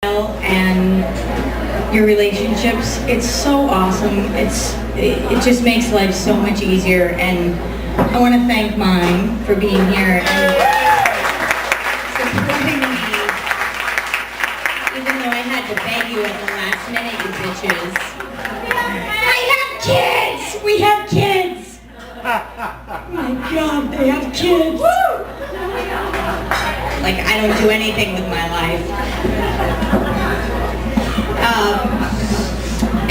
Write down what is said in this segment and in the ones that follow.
and your relationships. It's so awesome. It just makes life so much easier, and I want to thank mine for being here and supporting me, even though I had to beg you at the last minute, you bitches. I have kids! We have kids! My God, they have kids! Like, I don't do anything with my life.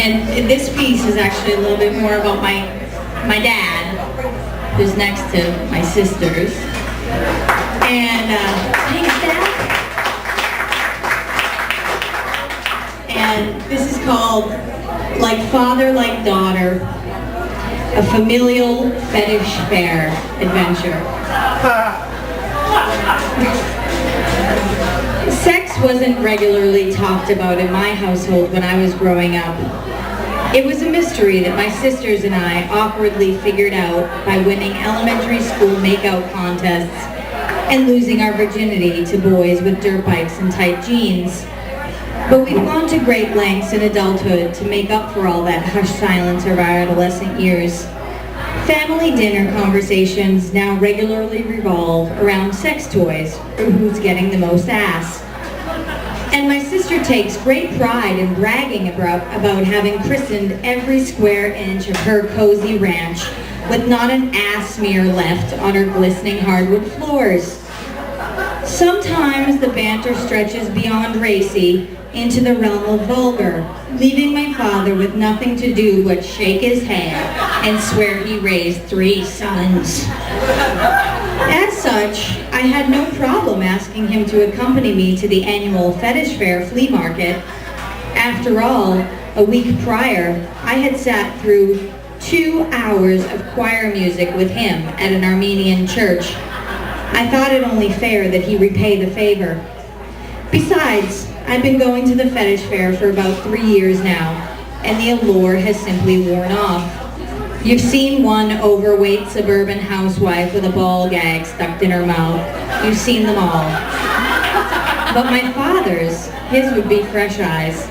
And this piece is actually a little bit more about my dad, who's next to my sisters. And thanks, Dad. And this is called Like Father, Like Daughter, a familial fetish fair adventure. Sex wasn't regularly talked about in my household when I was growing up. It was a mystery that my sisters and I awkwardly figured out by winning elementary school make-out contests and losing our virginity to boys with dirt bikes and tight jeans. But we've gone to great lengths in adulthood to make up for all that hushed silence of our adolescent years. Family dinner conversations now regularly revolve around sex toys or who's getting the most ass. And my sister takes great pride in bragging about having christened every square inch of her cozy ranch with not an ass smear left on her glistening hardwood floors. Sometimes the banter stretches beyond racy into the realm of vulgar, leaving my father with nothing to do but shake his head and swear he raised 3 sons. As such, I had no problem asking him to accompany me to the annual Fetish Fair flea market. After all, a week prior, I had sat through 2 hours of choir music with him at an Armenian church. I thought it only fair that he repay the favor. Besides, I've been going to the Fetish Fair for about 3 years now, and the allure has simply worn off. You've seen one overweight suburban housewife with a ball gag stuck in her mouth. You've seen them all. But my father's, his would be fresh eyes.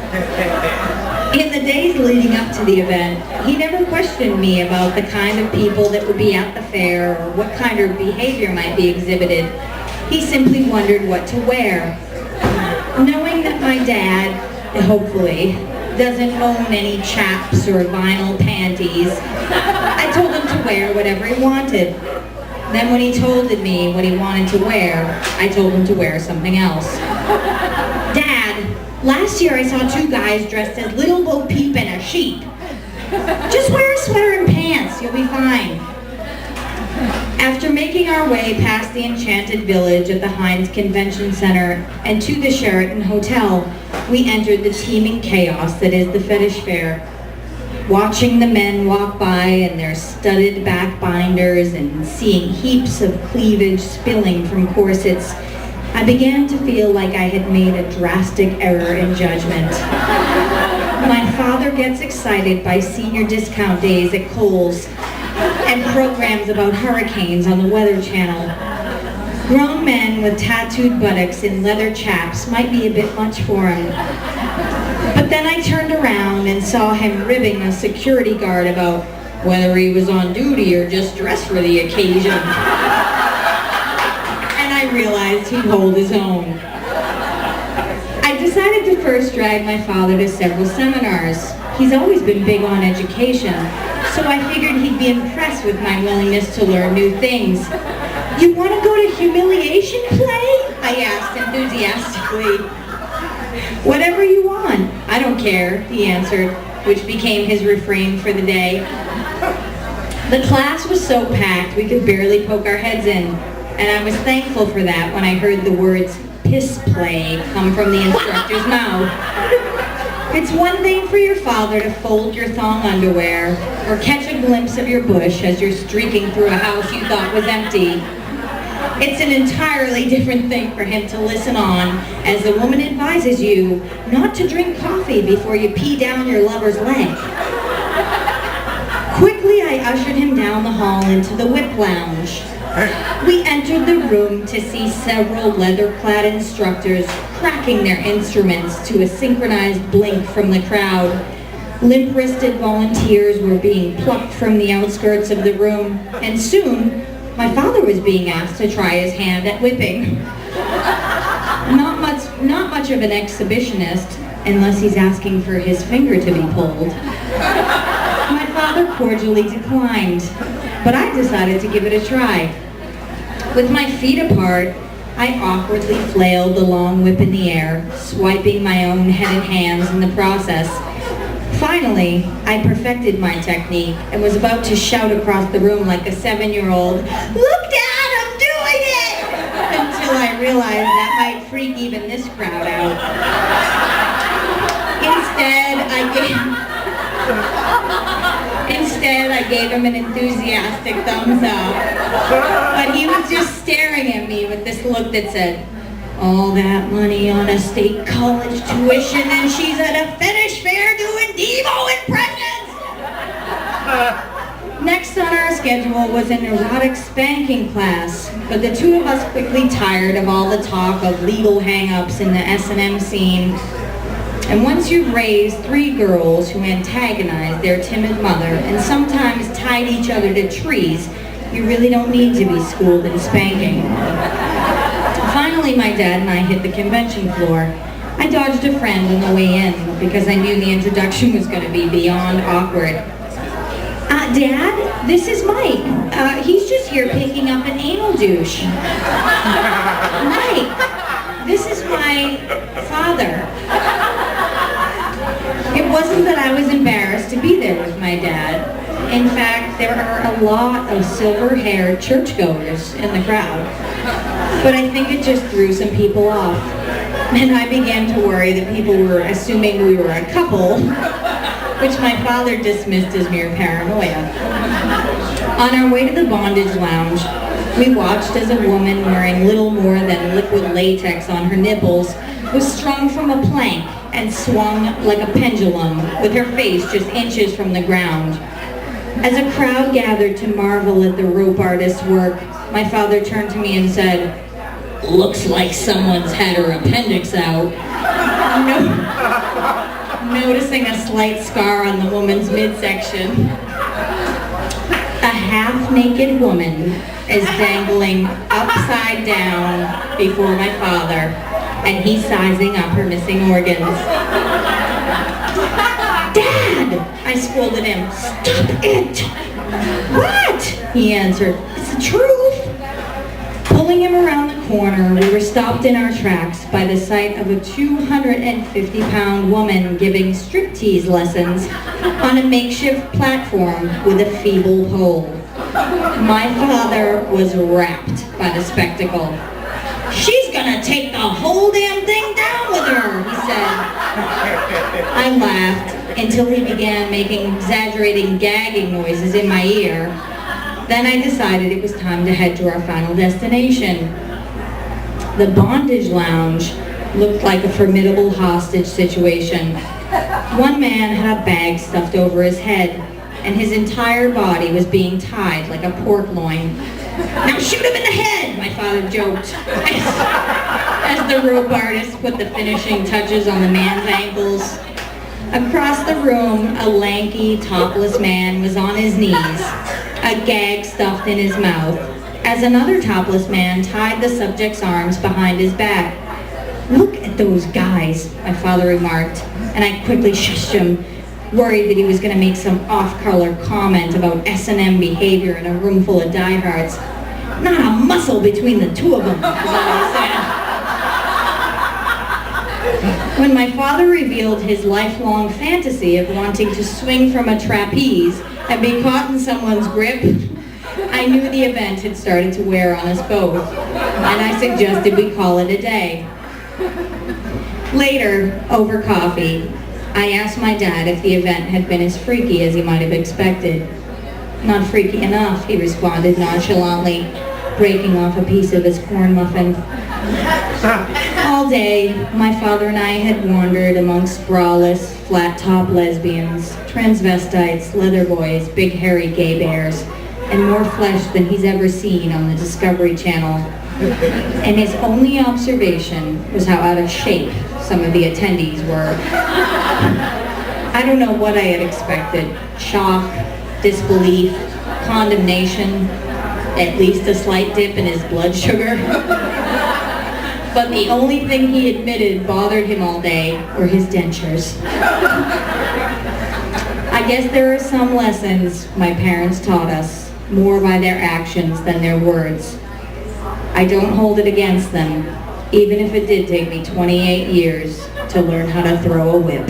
In the days leading up to the event, he never questioned me about the kind of people that would be at the fair or what kind of behavior might be exhibited. He simply wondered what to wear. Knowing that my dad, hopefully, doesn't own any chaps or vinyl panties, I told him to wear whatever he wanted. Then when he told me what he wanted to wear, I told him to wear something else. Dad, last year I saw 2 guys dressed as Little Bo Peep and a sheep. Just wear a sweater and pants, you'll be fine. After making our way past the enchanted village at the Heinz Convention Center and to the Sheraton Hotel, we entered the teeming chaos that is the Fetish Fair. Watching the men walk by in their studded back binders and seeing heaps of cleavage spilling from corsets, I began to feel like I had made a drastic error in judgment. My father gets excited by senior discount days at Kohl's and programs about hurricanes on the Weather Channel. Grown men with tattooed buttocks in leather chaps might be a bit much for him. But then I turned around and saw him ribbing a security guard about whether he was on duty or just dressed for the occasion. And I realized he'd hold his own. I decided to first drag my father to several seminars. He's always been big on education, so I figured he'd be impressed with my willingness to learn new things. You want to go to humiliation play? I asked enthusiastically. Whatever you want. I don't care, he answered, which became his refrain for the day. The class was so packed we could barely poke our heads in, and I was thankful for that when I heard the words piss play come from the instructor's mouth. It's one thing for your father to fold your thong underwear or catch a glimpse of your bush as you're streaking through a house you thought was empty. It's an entirely different thing for him to listen on as the woman advises you not to drink coffee before you pee down your lover's leg. Quickly, I ushered him down the hall into the whip lounge. We entered the room to see several leather-clad instructors cracking their instruments to a synchronized blink from the crowd. Limp-wristed volunteers were being plucked from the outskirts of the room, and soon, my father was being asked to try his hand at whipping. Not much of an exhibitionist, unless he's asking for his finger to be pulled. My father cordially declined, but I decided to give it a try. With my feet apart, I awkwardly flailed the long whip in the air, swiping my own head and hands in the process. Finally, I perfected my technique and was about to shout across the room like a 7-year-old, "Look, Dad, I'm doing it!" until I realized that might freak even this crowd out. Instead, I gave him an enthusiastic thumbs up. But he was just staring at me with this look that said, "All that money on a state college tuition and she's at a fetish fair doing Devo impressions!" Next on our schedule was an erotic spanking class, but the two of us quickly tired of all the talk of legal hang-ups in the S&M scene. And once you've raised 3 girls who antagonize their timid mother and sometimes tied each other to trees, you really don't need to be schooled in spanking. Finally, my dad and I hit the convention floor. I dodged a friend on the way in because I knew the introduction was going to be beyond awkward. Dad, this is Mike. He's just here picking up an anal douche. Mike, this is my father. It wasn't that I was embarrassed to be there with my dad. In fact, there are a lot of silver-haired churchgoers in the crowd. But I think it just threw some people off. And I began to worry that people were assuming we were a couple, which my father dismissed as mere paranoia. On our way to the bondage lounge, we watched as a woman wearing little more than liquid latex on her nipples was strung from a plank and swung like a pendulum with her face just inches from the ground. As a crowd gathered to marvel at the rope artist's work, my father turned to me and said, "Looks like someone's had her appendix out." Noticing a slight scar on the woman's midsection. A half-naked woman is dangling upside down before my father, and he's sizing up her missing organs. "Dad!" I scolded him. "Stop it!" "What?" he answered. "It's the truth." Pulling him around the corner, we were stopped in our tracks by the sight of a 250-pound woman giving striptease lessons on a makeshift platform with a feeble pole. My father was rapt by the spectacle. "She's gonna take the whole damn thing down with her," he said. I laughed until he began making exaggerating gagging noises in my ear. Then I decided it was time to head to our final destination. The bondage lounge looked like a formidable hostage situation. One man had a bag stuffed over his head, and his entire body was being tied like a pork loin. "Now shoot him in the head," my father joked, as the rope artist put the finishing touches on the man's ankles. Across the room, a lanky, topless man was on his knees, a gag stuffed in his mouth, as another topless man tied the subject's arms behind his back. "Look at those guys," my father remarked, and I quickly shushed him, worried that he was going to make some off-color comment about S&M behavior in a room full of diehards. "Not a muscle between the two of them," is what I said. When my father revealed his lifelong fantasy of wanting to swing from a trapeze and be caught in someone's grip, I knew the event had started to wear on us both, and I suggested we call it a day. Later, over coffee, I asked my dad if the event had been as freaky as he might have expected. "Not freaky enough," he responded nonchalantly, breaking off a piece of his corn muffin. All day, my father and I had wandered amongst braless, flat-top lesbians, transvestites, leather boys, big hairy gay bears, and more flesh than he's ever seen on the Discovery Channel. And his only observation was how out of shape some of the attendees were. I don't know what I had expected. Shock, disbelief, condemnation, at least a slight dip in his blood sugar. But the only thing he admitted bothered him all day were his dentures. I guess there are some lessons my parents taught us, more by their actions than their words. I don't hold it against them, even if it did take me 28 years to learn how to throw a whip.